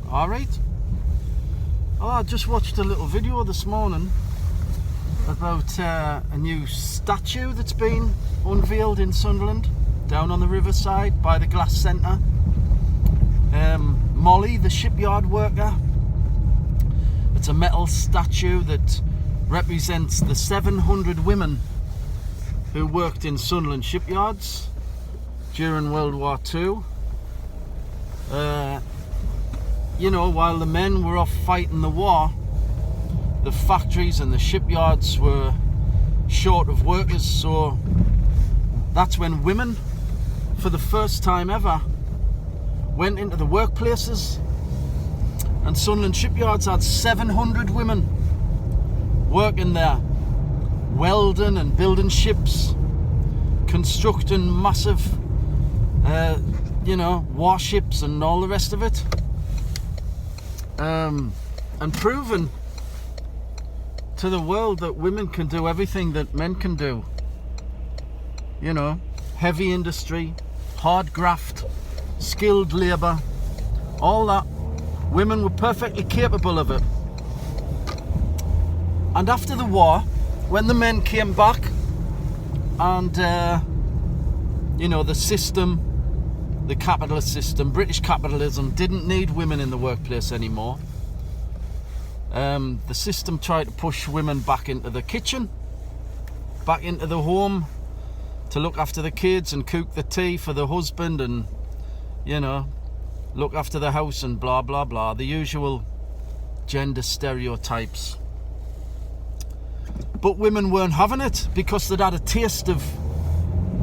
Alright. Oh, I just watched a little video this morning about a new statue that's been unveiled in Sunderland, down on the riverside by the Glass Centre. Molly, the shipyard worker. It's a metal statue that represents the 700 women who worked in Sunderland shipyards during World War II. You know, while the men were off fighting the war, the factories and the shipyards were short of workers, so that's when women, for the first time ever, went into the workplaces, and Sunderland shipyards had 700 women working there, welding and building ships, constructing massive warships and all the rest of it, and proving to the world that women can do everything that men can do. You know, heavy industry, hard graft, skilled labour, all that. Women were perfectly capable of it. And after the war, when the men came back and the system, the capitalist system, British capitalism, didn't need women in the workplace anymore. The system tried to push women back into the kitchen, back into the home, to look after the kids and cook the tea for the husband and, look after the house and blah, blah, blah. The usual gender stereotypes. But women weren't having it because they'd had a taste of,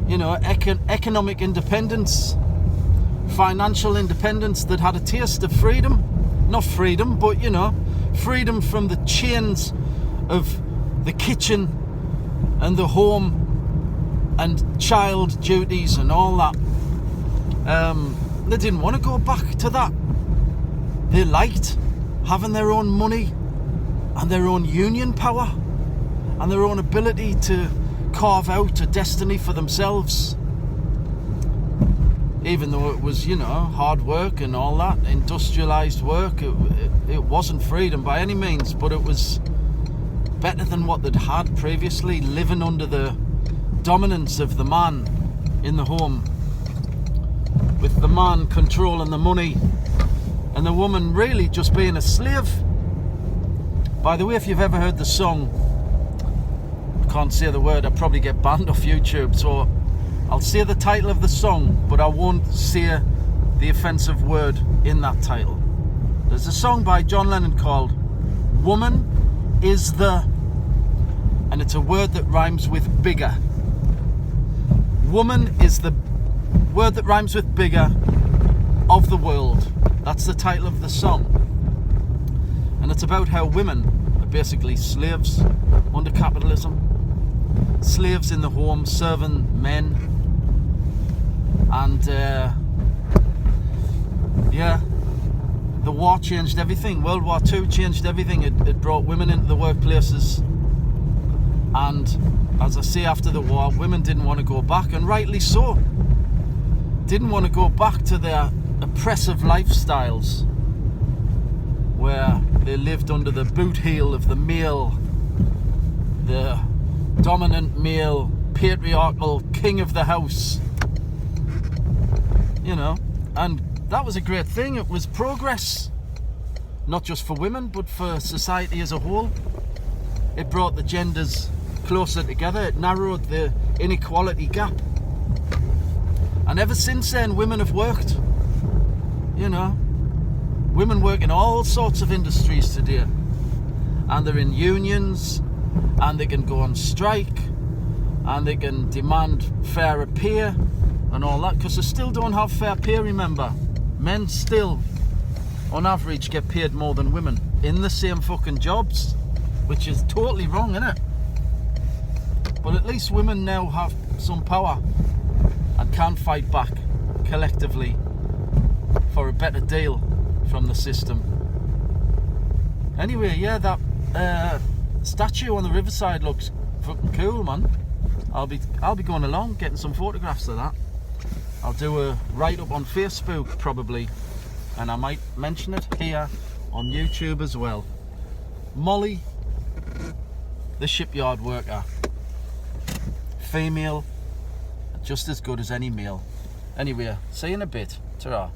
economic independence, financial independence. They'd had a taste of freedom. Not freedom, but, freedom from the chains of the kitchen and the home and child duties and all that. They didn't want to go back to that. They liked having their own money and their own union power and their own ability to carve out a destiny for themselves. Even though it was, hard work and all that, industrialised work, it wasn't freedom by any means, but it was better than what they'd had previously, living under the dominance of the man in the home, with the man controlling the money and the woman really just being a slave. By the way, if you've ever heard the song, I can't say the word, I'd probably get banned off YouTube, so I'll say the title of the song, but I won't say the offensive word in that title. There's a song by John Lennon called Woman is the, and it's a word that rhymes with bigger. Woman is the word that rhymes with bigger of the world. That's the title of the song. And it's about how women are basically slaves under capitalism, slaves in the home serving men. And the war changed everything. World War II changed everything. It brought women into the workplaces, and as I say, after the war, women didn't want to go back, and rightly so. Didn't want to go back to their oppressive lifestyles where they lived under the boot heel of the male, the dominant male, patriarchal king of the house. And that was a great thing. It was progress, not just for women, but for society as a whole. It brought the genders closer together. It narrowed the inequality gap. And ever since then, women have worked. Women work in all sorts of industries today. And they're in unions, and they can go on strike, and they can demand fairer pay and all that, because they still don't have fair pay, remember. Men still, on average, get paid more than women in the same fucking jobs, which is totally wrong, isn't it? But at least women now have some power and can fight back collectively for a better deal from the system. Anyway, yeah, that statue on the riverside looks fucking cool, man. I'll be going along, getting some photographs of that. I'll do a write-up on Facebook, probably, and I might mention it here on YouTube as well. Molly, the shipyard worker. Female, just as good as any male. Anyway, see you in a bit. Ta-ra.